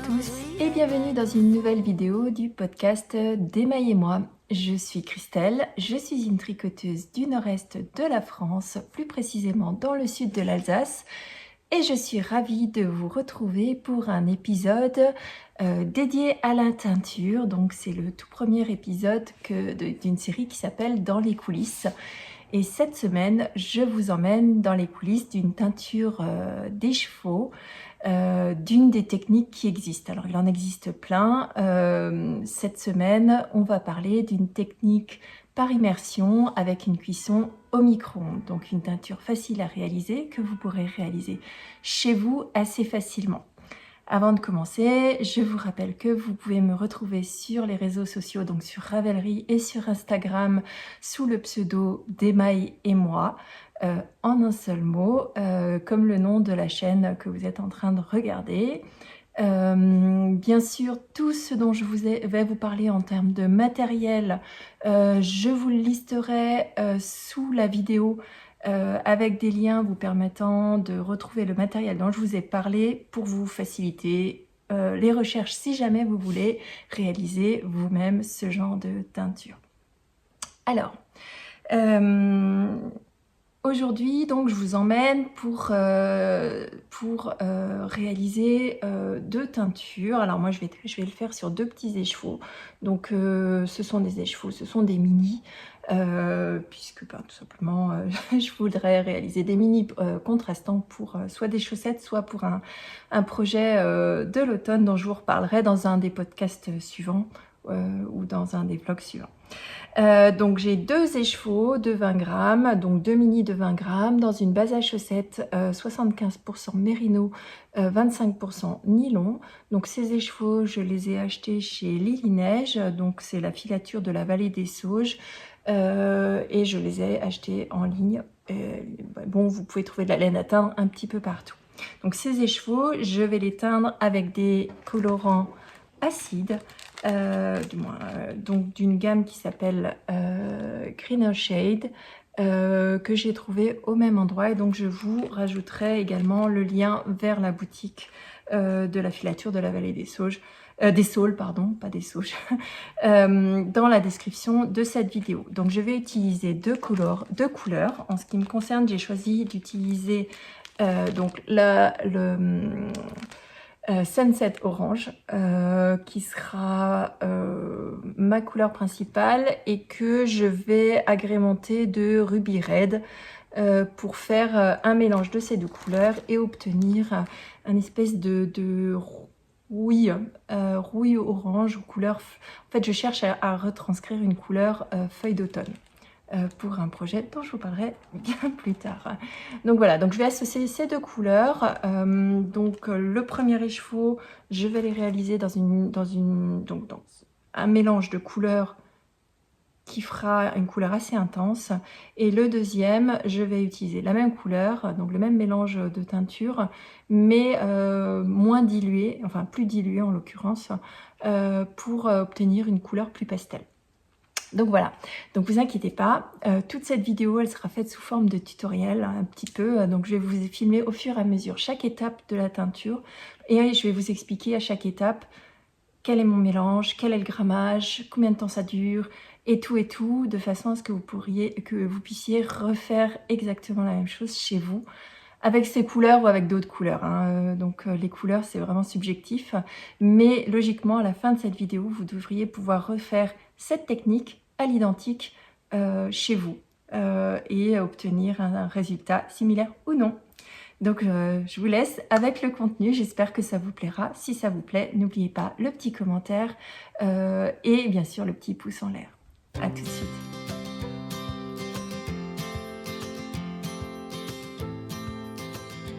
tous et bienvenue dans une nouvelle vidéo du podcast d'Emma et moi. Je suis Christelle, je suis une tricoteuse du nord-est de la France, plus précisément dans le sud de l'Alsace, et je suis ravie de vous retrouver pour un épisode dédié à la teinture. Donc c'est le tout premier épisode d'une série qui s'appelle Dans les coulisses. Et cette semaine, je vous emmène dans les coulisses d'une teinture des chevaux, d'une des techniques qui existent. Alors, il en existe plein. Cette semaine, on va parler d'une technique par immersion avec une cuisson au micro-ondes. Donc, une teinture facile à réaliser que vous pourrez réaliser chez vous assez facilement. Avant de commencer, je vous rappelle que vous pouvez me retrouver sur les réseaux sociaux, donc sur Ravelry et sur Instagram, sous le pseudo d'Emma et moi, en un seul mot, comme le nom de la chaîne que vous êtes en train de regarder. Bien sûr, tout ce dont je vais vous parler en termes de matériel, je vous le listerai sous la vidéo avec des liens vous permettant de retrouver le matériel dont je vous ai parlé pour vous faciliter les recherches si jamais vous voulez réaliser vous-même ce genre de teinture. Alors, aujourd'hui, donc, je vous emmène pour réaliser deux teintures. Alors moi, je vais le faire sur deux petits écheveaux. Donc, ce sont des écheveaux, ce sont des mini, puisque tout simplement, je voudrais réaliser des mini contrastants pour soit des chaussettes, soit pour un projet de l'automne dont je vous reparlerai dans un des podcasts suivants ou dans un des vlogs suivants. Donc j'ai deux écheveaux de 20 grammes, donc deux mini de 20 grammes dans une base à chaussettes 75% mérino, 25% nylon. Donc ces écheveaux, je les ai achetés chez Lily Neige, donc c'est la filature de la vallée des Sauges, et je les ai achetés en ligne. Bon, vous pouvez trouver de la laine à teindre un petit peu partout. Donc ces écheveaux, je vais les teindre avec des colorants acides, donc d'une gamme qui s'appelle Greener Shade, que j'ai trouvé au même endroit, et donc je vous rajouterai également le lien vers la boutique de la filature de la vallée des Sauges, des Saules, pardon, pas des Sauges, dans la description de cette vidéo. Donc je vais utiliser deux couleurs. En ce qui me concerne, j'ai choisi d'utiliser donc Sunset Orange, qui sera ma couleur principale et que je vais agrémenter de Ruby Red pour faire un mélange de ces deux couleurs et obtenir un espèce de rouille orange, couleur. En fait, je cherche à retranscrire une couleur feuille d'automne. Pour un projet dont je vous parlerai bien plus tard. Donc voilà, donc je vais associer ces deux couleurs. Donc le premier écheveau, je vais les réaliser dans un mélange de couleurs qui fera une couleur assez intense. Et le deuxième, je vais utiliser la même couleur, donc le même mélange de teinture, mais moins dilué, enfin plus dilué en l'occurrence, pour obtenir une couleur plus pastel. Donc voilà, donc vous inquiétez pas, toute cette vidéo elle sera faite sous forme de tutoriel un petit peu, donc je vais vous filmer au fur et à mesure chaque étape de la teinture et je vais vous expliquer à chaque étape quel est mon mélange, quel est le grammage, combien de temps ça dure et tout, de façon à ce que vous puissiez refaire exactement la même chose chez vous, avec ces couleurs ou avec d'autres couleurs, hein. Donc les couleurs c'est vraiment subjectif, mais logiquement à la fin de cette vidéo vous devriez pouvoir refaire cette technique à l'identique chez vous et obtenir un résultat similaire ou non. Donc je vous laisse avec le contenu, j'espère que ça vous plaira. Si ça vous plaît, n'oubliez pas le petit commentaire et bien sûr le petit pouce en l'air. À tout de suite.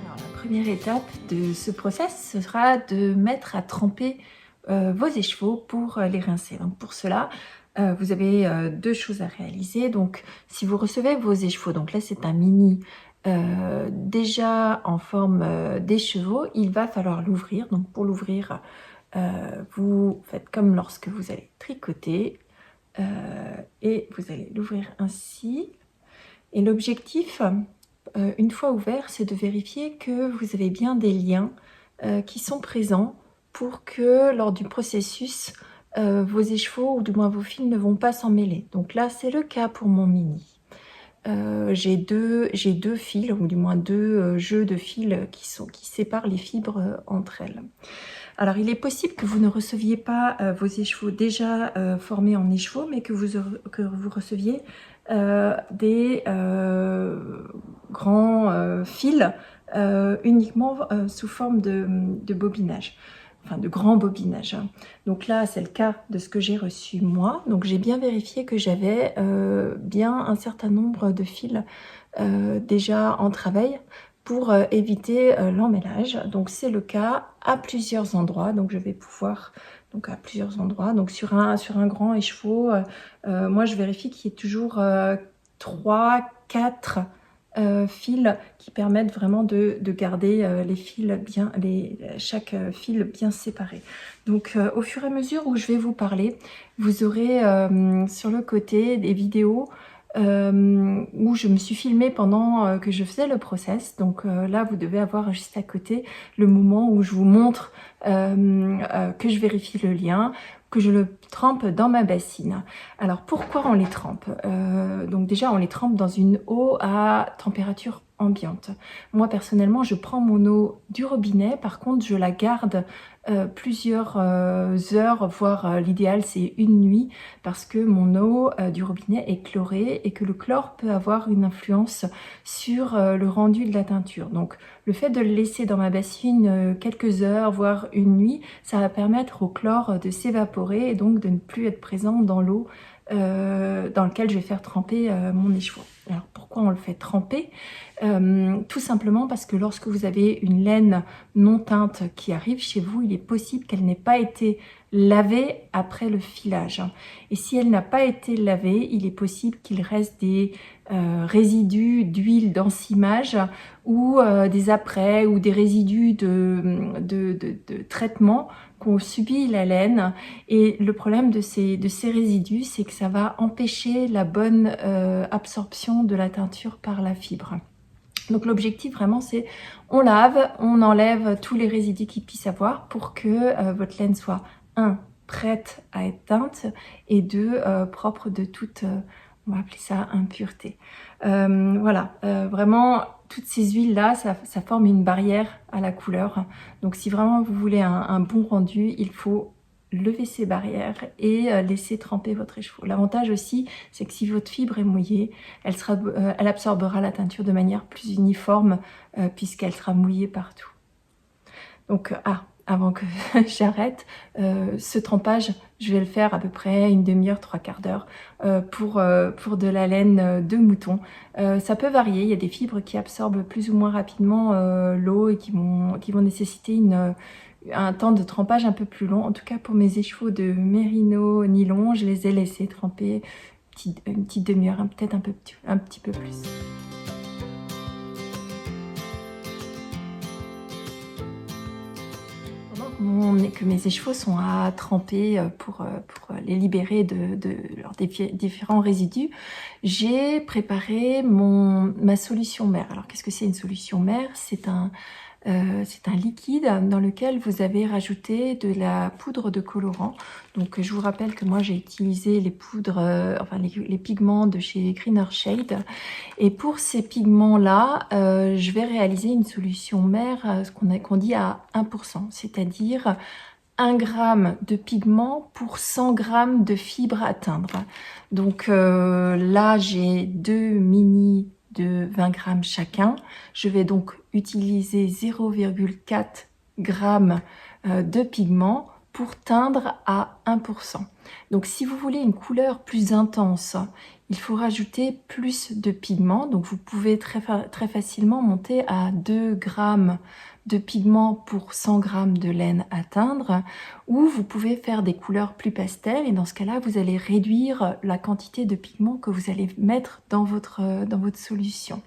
Alors, la première étape de ce process, ce sera de mettre à tremper vos écheveaux pour les rincer. Donc pour cela, vous avez deux choses à réaliser. Donc si vous recevez vos écheveaux, donc là c'est un mini déjà en forme d'écheveau, il va falloir l'ouvrir. Donc pour l'ouvrir, vous faites comme lorsque vous allez tricoter et vous allez l'ouvrir ainsi. Et l'objectif, une fois ouvert, c'est de vérifier que vous avez bien des liens qui sont présents pour que lors du processus, vos écheveaux ou du moins vos fils ne vont pas s'en mêler. Donc là, c'est le cas pour mon mini. J'ai deux fils, ou du moins deux jeux de fils qui séparent les fibres entre elles. Alors, il est possible que vous ne receviez pas vos écheveaux déjà formés en écheveaux, mais que vous receviez des grands fils uniquement sous forme de bobinage. Enfin, de grands bobinages. Donc là, c'est le cas de ce que j'ai reçu moi. Donc j'ai bien vérifié que j'avais bien un certain nombre de fils déjà en travail pour éviter l'emmêlage. Donc c'est le cas à plusieurs endroits. Donc je vais pouvoir, donc à plusieurs endroits, donc sur un grand écheveau, moi je vérifie qu'il y ait toujours 3, 4 fils qui permettent vraiment de garder les fils bien, chaque fil bien séparé. Donc au fur et à mesure où je vais vous parler, vous aurez sur le côté des vidéos où je me suis filmée pendant que je faisais le process. Donc là, vous devez avoir juste à côté le moment où je vous montre que je vérifie le lien, que je le trempe dans ma bassine. Alors pourquoi on les trempe? Donc déjà, on les trempe dans une eau à température ambiante. Moi personnellement, je prends mon eau du robinet. Par contre, je la garde plusieurs heures, voire l'idéal c'est une nuit, parce que mon eau du robinet est chlorée et que le chlore peut avoir une influence sur le rendu de la teinture. Donc le fait de le laisser dans ma bassine quelques heures, voire une nuit, ça va permettre au chlore de s'évaporer et donc de ne plus être présent dans l'eau dans lequel je vais faire tremper mon écheveau. Alors pourquoi on le fait tremper? Tout simplement parce que lorsque vous avez une laine non teinte qui arrive chez vous, il est possible qu'elle n'ait pas été lavée après le filage. Et si elle n'a pas été lavée, il est possible qu'il reste des résidus d'huile d'encimage ou des apprêts ou des résidus de traitement qu'ont subi la laine. Et le problème de ces résidus, c'est que ça va empêcher la bonne absorption de la teinture par la fibre. Donc l'objectif vraiment c'est on lave, on enlève tous les résidus qu'il puisse avoir pour que votre laine soit prête à être teinte et propre de toute, on va appeler ça impureté. Voilà, vraiment toutes ces huiles là ça forme une barrière à la couleur. Donc si vraiment vous voulez un bon rendu, il faut lever ces barrières et laisser tremper votre écheveau. L'avantage aussi, c'est que si votre fibre est mouillée, elle absorbera la teinture de manière plus uniforme puisqu'elle sera mouillée partout. Donc, avant que j'arrête, ce trempage, je vais le faire à peu près une demi-heure, 3/4 d'heure pour de la laine de mouton. Ça peut varier, il y a des fibres qui absorbent plus ou moins rapidement l'eau et qui vont nécessiter un temps de trempage un peu plus long. En tout cas, pour mes écheveaux de mérino nylon, je les ai laissés tremper une petite demi-heure, peut-être un petit peu plus. Pendant que mes écheveaux sont à tremper pour les libérer de leurs différents résidus, j'ai préparé ma solution mère. Alors, qu'est-ce que c'est une solution mère? C'est un liquide dans lequel vous avez rajouté de la poudre de colorant. Donc je vous rappelle que moi j'ai utilisé les poudres, les pigments de chez Greener Shade. Et pour ces pigments-là, je vais réaliser une solution mère, qu'on dit à 1%, c'est-à-dire 1 g de pigment pour 100 g de fibres à teindre. Donc là j'ai 2 mini de 20 g chacun. Je vais donc utiliser 0,4 g de pigment pour teindre à 1%. Donc si vous voulez une couleur plus intense, il faut rajouter plus de pigment. Donc vous pouvez très facilement monter à 2 g de pigment pour 100 g de laine à teindre, ou vous pouvez faire des couleurs plus pastel et dans ce cas-là, vous allez réduire la quantité de pigment que vous allez mettre dans votre solution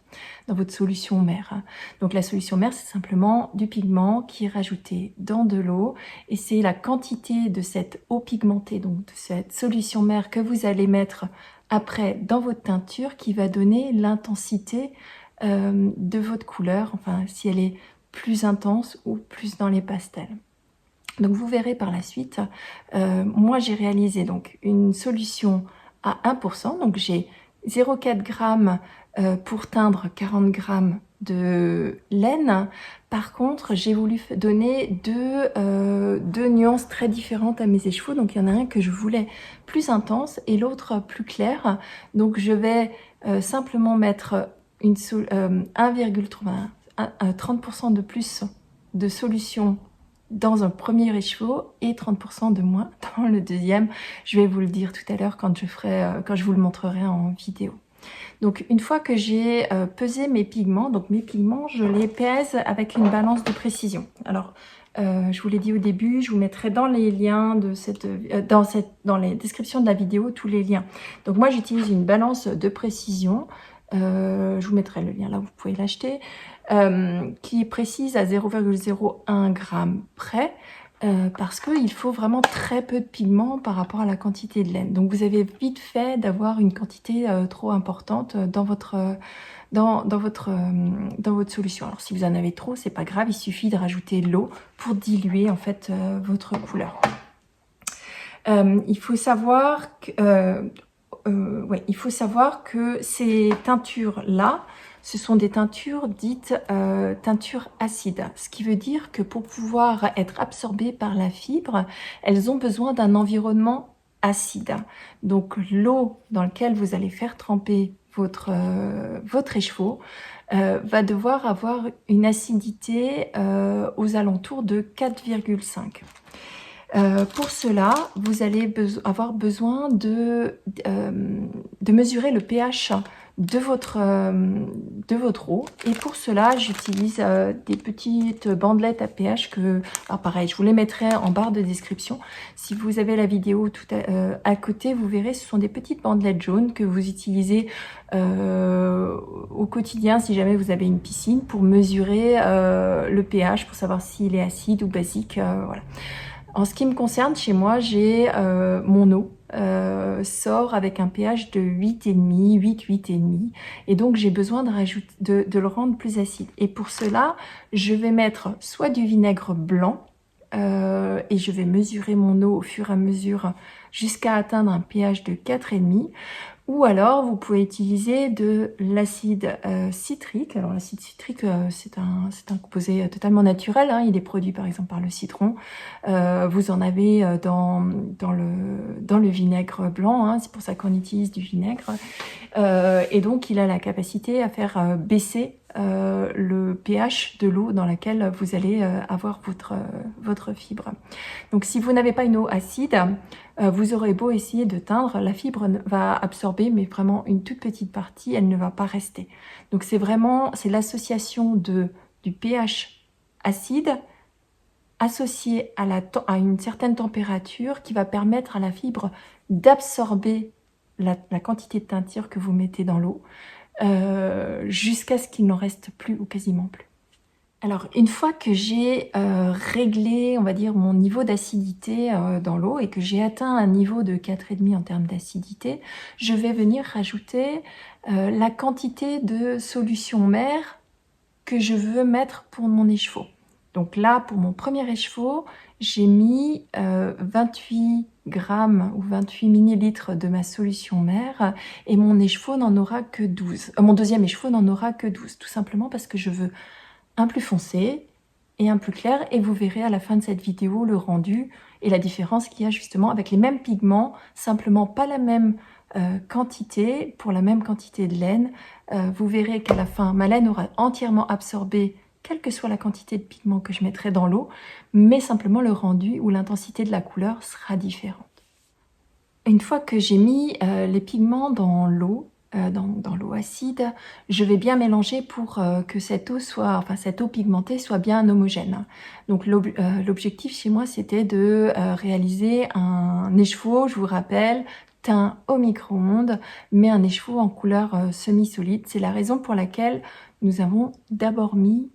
mère. Donc la solution mère, c'est simplement du pigment qui est rajouté dans de l'eau et c'est la quantité de cette eau pigmentée, donc de cette solution mère que vous allez mettre après dans votre teinture qui va donner l'intensité de votre couleur, enfin si elle est plus intense ou plus dans les pastels. Donc vous verrez par la suite, moi j'ai réalisé donc une solution à 1%, donc j'ai 0,4 g pour teindre 40 g de laine. Par contre, j'ai voulu donner deux nuances très différentes à mes écheveaux. Donc il y en a un que je voulais plus intense et l'autre plus clair. Donc je vais simplement mettre 30% de plus de solution dans un premier écheveau et 30% de moins dans le deuxième. Je vais vous le dire tout à l'heure quand je vous le montrerai en vidéo. Donc une fois que j'ai pesé mes pigments, donc mes pigments, je les pèse avec une balance de précision. Alors je vous l'ai dit au début, je vous mettrai dans les liens de dans les descriptions de la vidéo tous les liens. Donc moi j'utilise une balance de précision. Je vous mettrai le lien là, vous pouvez l'acheter, qui est précise à 0,01 g près, parce qu'il faut vraiment très peu de pigments par rapport à la quantité de laine. Donc vous avez vite fait d'avoir une quantité trop importante dans votre solution. Alors si vous en avez trop, c'est pas grave, il suffit de rajouter l'eau pour diluer en fait votre couleur. Il faut savoir que ces teintures-là, ce sont des teintures dites teintures acides. Ce qui veut dire que pour pouvoir être absorbées par la fibre, elles ont besoin d'un environnement acide. Donc l'eau dans laquelle vous allez faire tremper votre écheveau va devoir avoir une acidité aux alentours de 4,5. Pour cela, vous allez avoir besoin de mesurer le pH de votre eau. Et pour cela, j'utilise des petites bandelettes à pH alors pareil, je vous les mettrai en barre de description. Si vous avez la vidéo à côté, vous verrez, ce sont des petites bandelettes jaunes que vous utilisez au quotidien si jamais vous avez une piscine pour mesurer le pH, pour savoir s'il est acide ou basique. Voilà. En ce qui me concerne, chez moi, j'ai mon eau sort avec un pH de 8,5, 8,5, et donc j'ai besoin de le rendre plus acide. Et pour cela, je vais mettre soit du vinaigre blanc, et je vais mesurer mon eau au fur et à mesure jusqu'à atteindre un pH de 4,5. Ou alors, vous pouvez utiliser de l'acide citrique. Alors, l'acide citrique, c'est un composé totalement naturel, hein. Il est produit par exemple par le citron. Vous en avez dans le vinaigre blanc, hein. C'est pour ça qu'on utilise du vinaigre. Et donc, il a la capacité à faire baisser le pH de l'eau dans laquelle vous allez avoir votre fibre. Donc si vous n'avez pas une eau acide, vous aurez beau essayer de teindre, la fibre va absorber, mais vraiment une toute petite partie, elle ne va pas rester. Donc c'est l'association du pH acide associé à une certaine température qui va permettre à la fibre d'absorber la quantité de teinture que vous mettez dans l'eau, jusqu'à ce qu'il n'en reste plus ou quasiment plus. Alors, une fois que j'ai réglé, on va dire, mon niveau d'acidité dans l'eau et que j'ai atteint un niveau de 4,5 en termes d'acidité, je vais venir rajouter la quantité de solution mère que je veux mettre pour mon écheveau. Donc là, pour mon premier écheveau, j'ai mis 28 grammes ou 28 millilitres de ma solution mère, et mon écheveau n'en aura que 12. Mon deuxième écheveau n'en aura que 12, tout simplement parce que je veux un plus foncé et un plus clair, et vous verrez à la fin de cette vidéo le rendu et la différence qu'il y a justement avec les mêmes pigments, simplement pas la même quantité, pour la même quantité de laine. Vous verrez qu'à la fin, ma laine aura entièrement absorbé quelle que soit la quantité de pigment que je mettrai dans l'eau, mais simplement le rendu ou l'intensité de la couleur sera différente. Une fois que j'ai mis les pigments dans l'eau, dans l'eau acide, je vais bien mélanger pour que cette eau pigmentée soit bien homogène. Donc l'objectif chez moi, c'était de réaliser un écheveau, je vous rappelle, teint au micro-ondes, mais un écheveau en couleur semi-solide. C'est la raison pour laquelle nous avons d'abord mis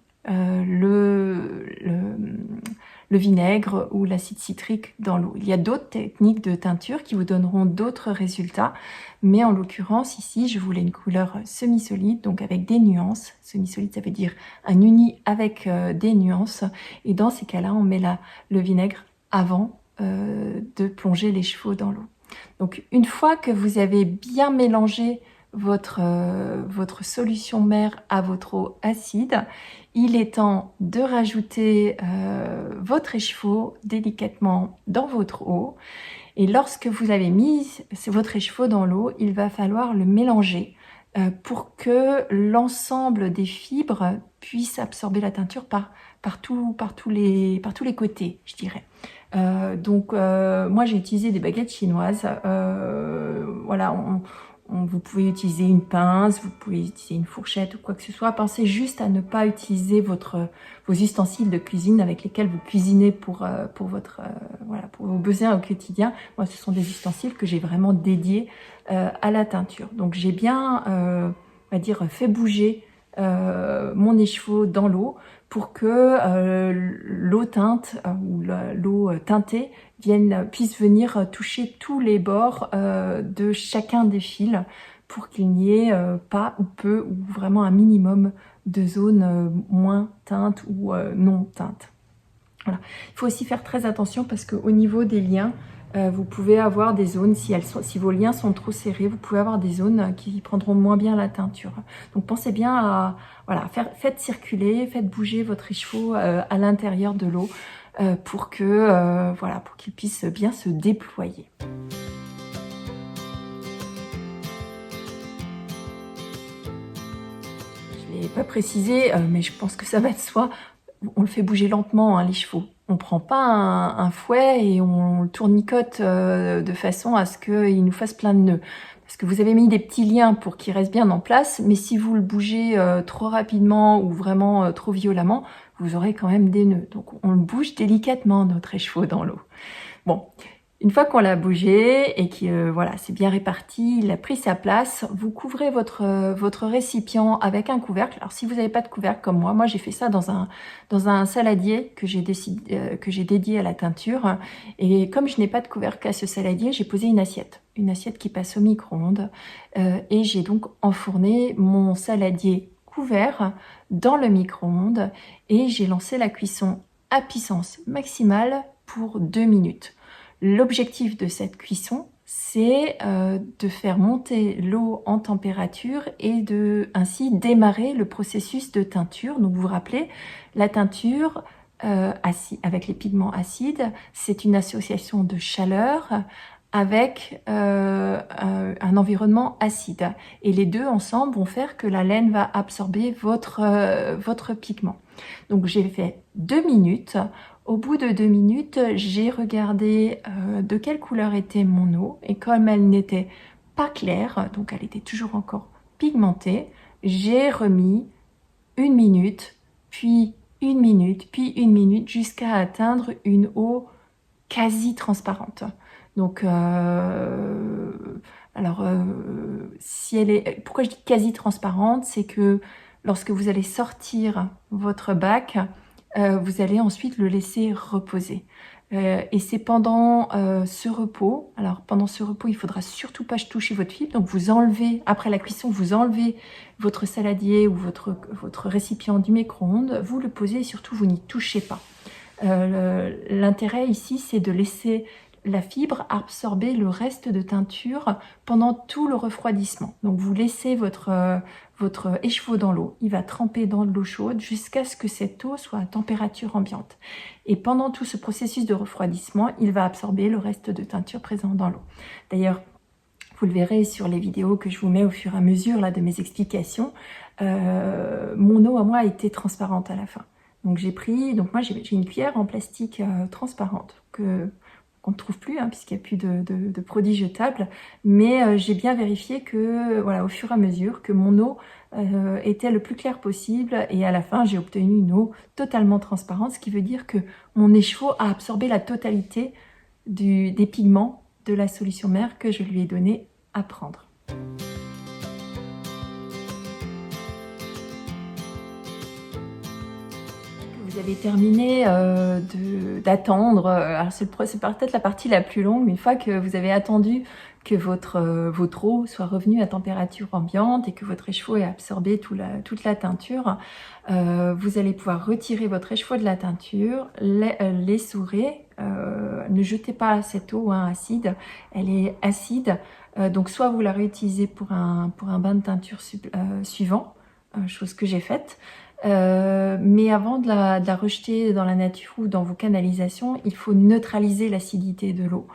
le vinaigre ou l'acide citrique dans l'eau. Il y a d'autres techniques de teinture qui vous donneront d'autres résultats, mais en l'occurrence ici je voulais une couleur semi-solide, donc avec des nuances. Semi-solide, ça veut dire un uni avec des nuances, et dans ces cas-là on met le vinaigre avant de plonger les chevaux dans l'eau. Donc une fois que vous avez bien mélangé votre solution mère à votre eau acide, il est temps de rajouter votre écheveau délicatement dans votre eau. Et lorsque vous avez mis votre écheveau dans l'eau, il va falloir le mélanger pour que l'ensemble des fibres puissent absorber la teinture par tous les côtés, je dirais. Moi j'ai utilisé des baguettes chinoises. Voilà, vous pouvez utiliser une pince, vous pouvez utiliser une fourchette ou quoi que ce soit. Pensez juste à ne pas utiliser vos ustensiles de cuisine avec lesquels vous cuisinez pour vos besoins au quotidien. Moi, ce sont des ustensiles que j'ai vraiment dédiés à la teinture. Donc, j'ai bien, on va dire, fait bouger mon écheveau dans l'eau pour que l'eau teinte ou l'eau teintée puisse venir toucher tous les bords de chacun des fils pour qu'il n'y ait pas ou peu ou vraiment un minimum de zones moins teintes ou non teintes. Voilà. Il faut aussi faire très attention parce qu'au niveau des liens, vous pouvez avoir des zones, si vos liens sont trop serrés, vous pouvez avoir des zones qui prendront moins bien la teinture. Donc pensez bien à faites circuler, faites bouger votre écheveau à l'intérieur de l'eau pour qu'il puisse bien se déployer. Je ne l'ai pas précisé, mais je pense que ça va de soi. On le fait bouger lentement, hein, les chevaux. On ne prend pas un fouet et on le tournicote de façon à ce qu'il nous fasse plein de nœuds. Parce que vous avez mis des petits liens pour qu'il reste bien en place, mais si vous le bougez trop rapidement ou vraiment trop violemment, vous aurez quand même des nœuds. Donc on le bouge délicatement, notre écheveau dans l'eau. Bon, une fois qu'on l'a bougé et que c'est bien réparti, il a pris sa place, vous couvrez votre récipient avec un couvercle. Alors si vous n'avez pas de couvercle comme moi j'ai fait ça dans un saladier que j'ai dédié à la teinture. Et comme je n'ai pas de couvercle à ce saladier, j'ai posé une assiette qui passe au micro-ondes. Et j'ai donc enfourné mon saladier couvert dans le micro-ondes et j'ai lancé la cuisson à puissance maximale pour 2 minutes. L'objectif de cette cuisson, c'est de faire monter l'eau en température et de ainsi démarrer le processus de teinture. Donc vous vous rappelez, la teinture avec les pigments acides, c'est une association de chaleur avec un environnement acide. Et les deux ensemble vont faire que la laine va absorber votre pigment. Donc j'ai fait 2 minutes. Au bout de 2 minutes, j'ai regardé de quelle couleur était mon eau. Et comme elle n'était pas claire, donc elle était toujours encore pigmentée, j'ai remis 1 minute, puis 1 minute, puis 1 minute, jusqu'à atteindre une eau quasi transparente. Donc, pourquoi je dis quasi transparente, c'est que lorsque vous allez sortir votre bac, vous allez ensuite le laisser reposer. Et c'est pendant ce repos, il faudra surtout pas toucher votre fibre, donc vous enlevez, après la cuisson, vous enlevez votre saladier ou votre récipient du micro-ondes, vous le posez et surtout vous n'y touchez pas. L'intérêt ici, c'est de laisser la fibre absorber le reste de teinture pendant tout le refroidissement. Donc vous laissez votre écheveau dans l'eau, il va tremper dans de l'eau chaude jusqu'à ce que cette eau soit à température ambiante. Et pendant tout ce processus de refroidissement, il va absorber le reste de teinture présent dans l'eau. D'ailleurs, vous le verrez sur les vidéos que je vous mets au fur et à mesure de mes explications, mon eau à moi a été transparente à la fin. Donc moi j'ai une cuillère en plastique transparente qu'on ne trouve plus puisqu'il n'y a plus de produits jetables, mais j'ai bien vérifié que au fur et à mesure que mon eau était le plus claire possible et à la fin j'ai obtenu une eau totalement transparente, ce qui veut dire que mon écheveau a absorbé la totalité des pigments de la solution mère que je lui ai donné à prendre. Vous avez terminé d'attendre, alors c'est peut-être la partie la plus longue, mais une fois que vous avez attendu que votre eau soit revenue à température ambiante et que votre écheveau ait absorbé toute la teinture, vous allez pouvoir retirer votre écheveau de la teinture, l'essorer Ne jetez pas cette eau acide, elle est acide. Donc soit vous la réutilisez pour un bain de teinture suivant, chose que j'ai faite. Mais avant de la rejeter dans la nature ou dans vos canalisations, il faut neutraliser l'acidité de l'eau.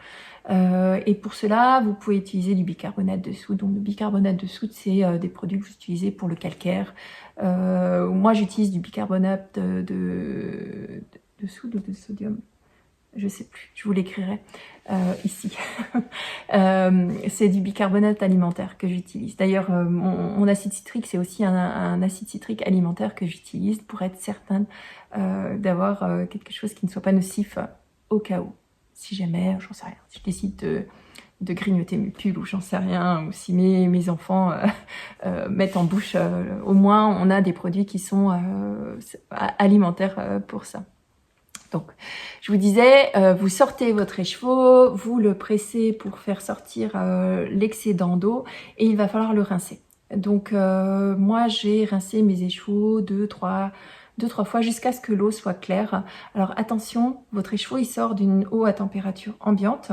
Et pour cela, vous pouvez utiliser du bicarbonate de soude. Donc le bicarbonate de soude, c'est des produits que vous utilisez pour le calcaire. Moi, j'utilise du bicarbonate de soude ou de sodium. Je sais plus, je vous l'écrirai ici. C'est du bicarbonate alimentaire que j'utilise. D'ailleurs, mon acide citrique, c'est aussi un acide citrique alimentaire que j'utilise pour être certaine d'avoir quelque chose qui ne soit pas nocif au cas où. Si jamais, j'en sais rien, si je décide de grignoter mes pulls ou j'en sais rien, ou si mes enfants mettent en bouche, au moins on a des produits qui sont alimentaires pour ça. Donc, je vous disais, vous sortez votre écheveau, vous le pressez pour faire sortir l'excédent d'eau et il va falloir le rincer. Donc, moi, j'ai rincé mes écheveaux deux, trois fois jusqu'à ce que l'eau soit claire. Alors, attention, votre écheveau, il sort d'une eau à température ambiante.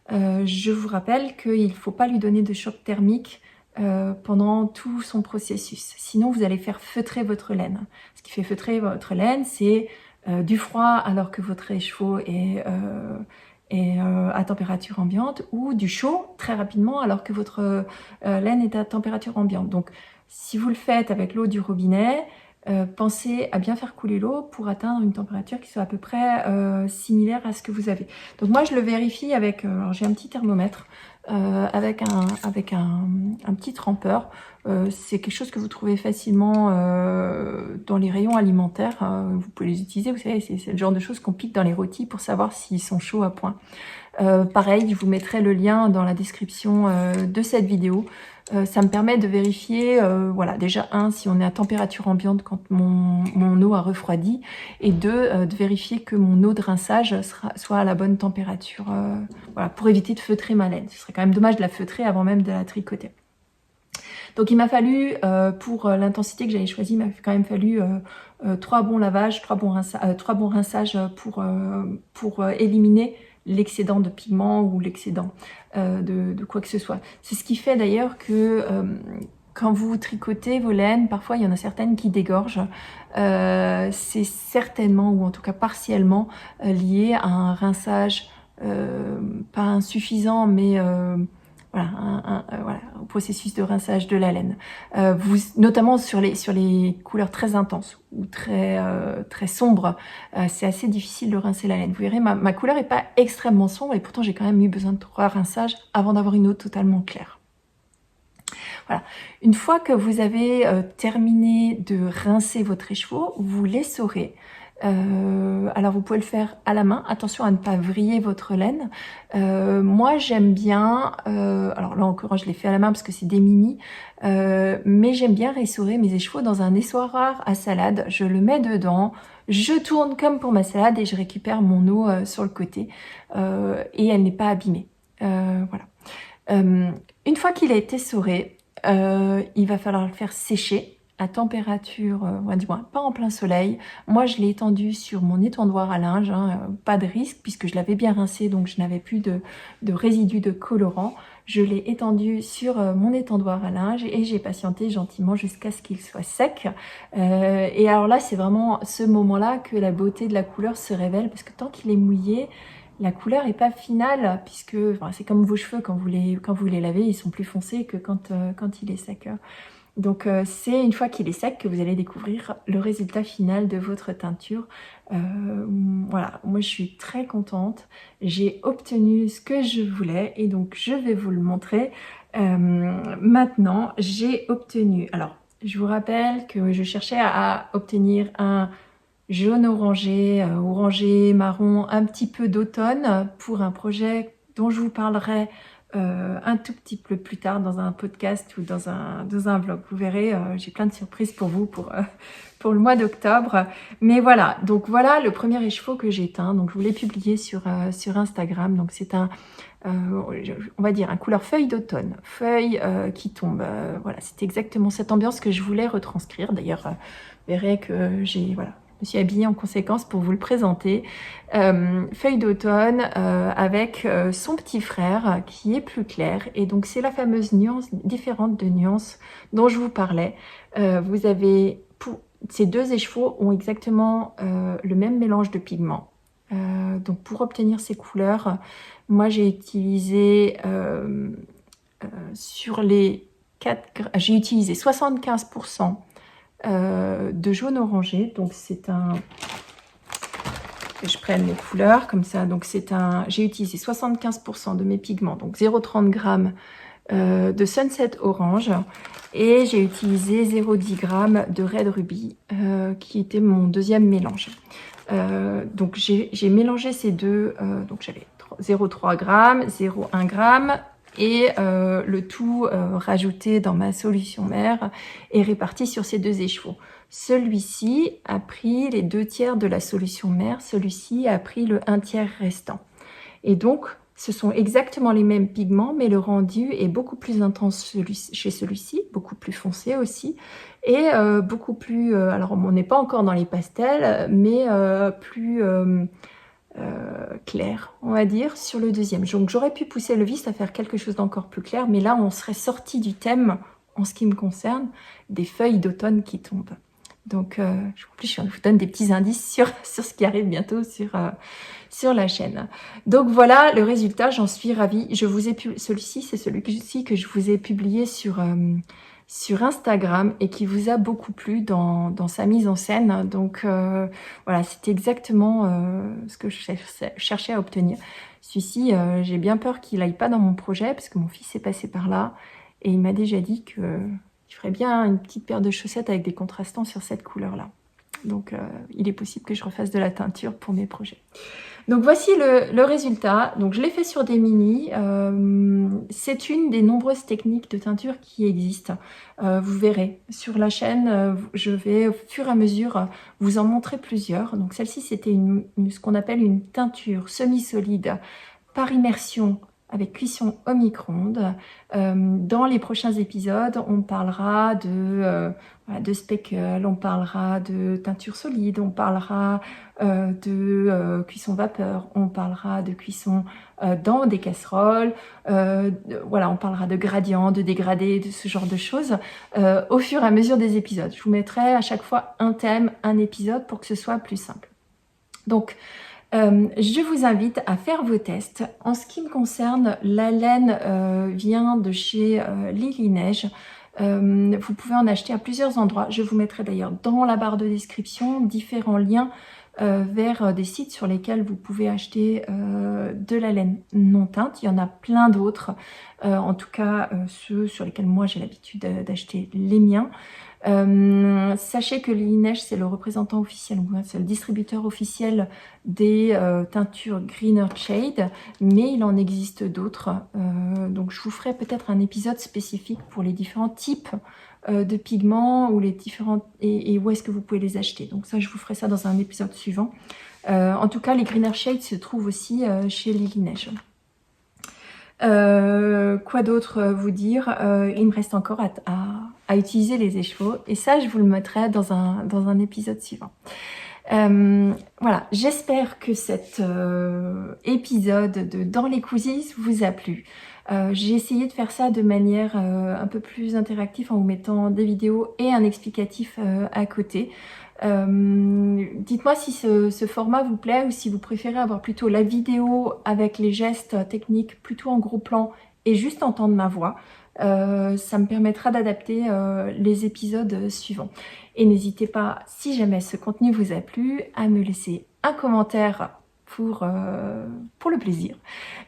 Je vous rappelle qu'il ne faut pas lui donner de choc thermique pendant tout son processus. Sinon, vous allez faire feutrer votre laine. Ce qui fait feutrer votre laine, c'est du froid alors que votre écheveau est à température ambiante, ou du chaud très rapidement alors que votre laine est à température ambiante. Donc si vous le faites avec l'eau du robinet, pensez à bien faire couler l'eau pour atteindre une température qui soit à peu près similaire à ce que vous avez. Donc moi je le vérifie avec, alors j'ai un petit thermomètre, avec un petit trempeur. C'est quelque chose que vous trouvez facilement dans les rayons alimentaires. Vous pouvez les utiliser, vous savez, c'est le genre de choses qu'on pique dans les rôtis pour savoir s'ils sont chauds à point. Pareil, je vous mettrai le lien dans la description de cette vidéo. Ça me permet de vérifier, voilà, déjà si on est à température ambiante quand mon eau a refroidi, et de vérifier que mon eau de rinçage soit à la bonne température, voilà, pour éviter de feutrer ma laine. Ce serait quand même dommage de la feutrer avant même de la tricoter. Donc il m'a fallu, pour l'intensité que j'avais choisie, il m'a quand même fallu 3 bons lavages, 3 bons rinçages pour éliminer l'excédent de pigment ou l'excédent de quoi que ce soit. C'est ce qui fait d'ailleurs que quand vous tricotez vos laines, parfois il y en a certaines qui dégorgent. C'est certainement, ou en tout cas partiellement, lié à un rinçage pas insuffisant, mais voilà, voilà, au processus de rinçage de la laine. Notamment sur les couleurs très intenses ou très sombres, c'est assez difficile de rincer la laine. Vous verrez, ma couleur n'est pas extrêmement sombre et pourtant j'ai quand même eu besoin de 3 rinçages avant d'avoir une eau totalement claire. Voilà. Une fois que vous avez terminé de rincer votre écheveau, vous l'essorez. Alors vous pouvez le faire à la main, attention à ne pas vriller votre laine. Moi j'aime bien, alors là encore je l'ai fait à la main parce que c'est des mini, mais j'aime bien essorer mes écheveaux dans un essoir à salade. Je le mets dedans, je tourne comme pour ma salade et je récupère mon eau sur le côté, et elle n'est pas abîmée. Voilà. Une fois qu'il a été essoré, il va falloir le faire sécher à température, du moins pas en plein soleil. Moi je l'ai étendu sur mon étendoir à linge, pas de risque puisque je l'avais bien rincé, donc je n'avais plus de résidus de colorant. Je l'ai étendu sur mon étendoir à linge et j'ai patienté gentiment jusqu'à ce qu'il soit sec. Et alors là c'est vraiment ce moment-là que la beauté de la couleur se révèle, parce que tant qu'il est mouillé, la couleur n'est pas finale, puisque enfin, c'est comme vos cheveux, quand vous les lavez, ils sont plus foncés que quand il est sec. Donc c'est une fois qu'il est sec que vous allez découvrir le résultat final de votre teinture. Voilà, moi je suis très contente, j'ai obtenu ce que je voulais et donc je vais vous le montrer. Maintenant j'ai obtenu, alors je vous rappelle que je cherchais à obtenir un jaune orangé, orangé marron, un petit peu d'automne pour un projet dont je vous parlerai un tout petit peu plus tard dans un podcast ou dans un vlog. Vous verrez, j'ai plein de surprises pour vous pour le mois d'octobre. Mais voilà, donc voilà le premier écheveau que j'ai teint. Donc je vous l'ai publié sur Instagram. Donc c'est on va dire un couleur feuille d'automne, feuille qui tombe. Voilà, c'est exactement cette ambiance que je voulais retranscrire. D'ailleurs, vous verrez que j'ai voilà, me suis habillée en conséquence pour vous le présenter. Feuille d'automne avec son petit frère qui est plus clair. Et donc c'est la fameuse nuance différente de nuances dont je vous parlais. Vous avez, ces deux écheveaux ont exactement le même mélange de pigments. Donc pour obtenir ces couleurs, moi j'ai utilisé sur les 4, j'ai utilisé 75% de jaune orangé. Donc c'est un, que je prenne les couleurs comme ça. Donc c'est un, j'ai utilisé 75% de mes pigments, donc 0,30 g de Sunset Orange, et j'ai utilisé 0,10 g de Red Ruby qui était mon deuxième mélange. Donc j'ai mélangé ces deux, donc j'avais 0,3 g, 0,1 g et le tout rajouté dans ma solution mère et réparti sur ces deux écheveaux. Celui-ci a pris les 2/3 de la solution mère, celui-ci a pris le 1/3 restant. Et donc, ce sont exactement les mêmes pigments, mais le rendu est beaucoup plus intense chez celui-ci, beaucoup plus foncé aussi, et beaucoup plus... alors, on n'est pas encore dans les pastels, mais plus clair, on va dire, sur le deuxième. Donc, j'aurais pu pousser le vice à faire quelque chose d'encore plus clair, mais là, on serait sorti du thème, en ce qui me concerne, des feuilles d'automne qui tombent. Donc, en plus, je vous donne des petits indices sur ce qui arrive bientôt sur la chaîne. Donc voilà le résultat, j'en suis ravie. Je vous ai celui-ci, c'est celui-ci que je vous ai publié sur Instagram et qui vous a beaucoup plu dans sa mise en scène. Donc voilà, c'était exactement ce que je cherchais à obtenir. Celui-ci, j'ai bien peur qu'il aille pas dans mon projet parce que mon fils est passé par là et il m'a déjà dit que il ferait bien une petite paire de chaussettes avec des contrastants sur cette couleur-là. Donc, il est possible que je refasse de la teinture pour mes projets. Donc, voici le résultat. Donc, je l'ai fait sur des mini. C'est une des nombreuses techniques de teinture qui existent. Vous verrez sur la chaîne, je vais au fur et à mesure vous en montrer plusieurs. Donc, celle-ci, c'était ce qu'on appelle une teinture semi-solide par immersion avec cuisson au micro-ondes. Dans les prochains épisodes, on parlera de speckle, on parlera de teinture solide, on parlera de cuisson vapeur, on parlera de cuisson dans des casseroles, voilà, on parlera de gradient, de dégradé, de ce genre de choses au fur et à mesure des épisodes. Je vous mettrai à chaque fois un thème, un épisode pour que ce soit plus simple. Donc, je vous invite à faire vos tests. En ce qui me concerne, la laine vient de chez Lily Neige. Vous pouvez en acheter à plusieurs endroits. Je vous mettrai d'ailleurs dans la barre de description différents liens vers des sites sur lesquels vous pouvez acheter de la laine non teinte. Il y en a plein d'autres, en tout cas ceux sur lesquels moi j'ai l'habitude d'acheter les miens. Sachez que Lily Neige, c'est le représentant officiel, c'est le distributeur officiel des teintures Greener Shade, mais il en existe d'autres. Donc je vous ferai peut-être un épisode spécifique pour les différents types de pigments ou les différents et où est-ce que vous pouvez les acheter. Donc ça, je vous ferai ça dans un épisode suivant. En tout cas, les Greener Shade se trouvent aussi chez Lily Neige. Quoi d'autre vous dire? Il me reste encore à utiliser les écheveaux et ça je vous le mettrai dans un épisode suivant. Voilà, j'espère que cet épisode de Dans les coulisses vous a plu. J'ai essayé de faire ça de manière un peu plus interactive en vous mettant des vidéos et un explicatif à côté. Dites-moi si ce format vous plaît ou si vous préférez avoir plutôt la vidéo avec les gestes techniques plutôt en gros plan et juste entendre ma voix. Ça me permettra d'adapter les épisodes suivants. Et n'hésitez pas, si jamais ce contenu vous a plu, à me laisser un commentaire pour le plaisir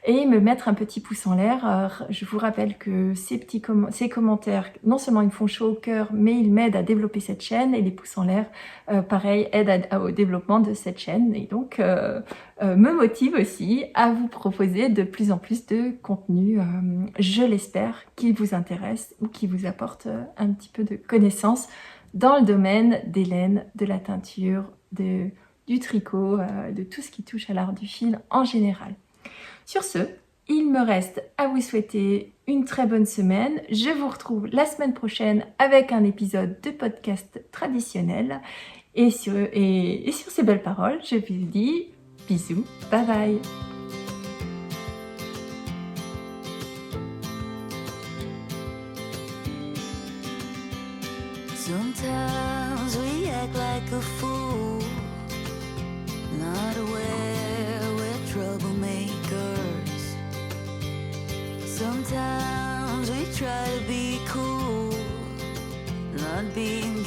et me mettre un petit pouce en l'air. Je vous rappelle que ces commentaires, non seulement ils me font chaud au cœur, mais ils m'aident à développer cette chaîne et les pouces en l'air, pareil, aident au développement de cette chaîne et donc me motivent aussi à vous proposer de plus en plus de contenu, je l'espère, qui vous intéresse ou qui vous apporte un petit peu de connaissances dans le domaine des laines, de la teinture, du tricot, de tout ce qui touche à l'art du fil en général. Sur ce, il me reste à vous souhaiter une très bonne semaine. Je vous retrouve la semaine prochaine avec un épisode de podcast traditionnel. Et sur ces belles paroles, je vous dis bisous, bye bye. Sometimes we act like a fool, not aware we're troublemakers. Sometimes we try to be cool, not being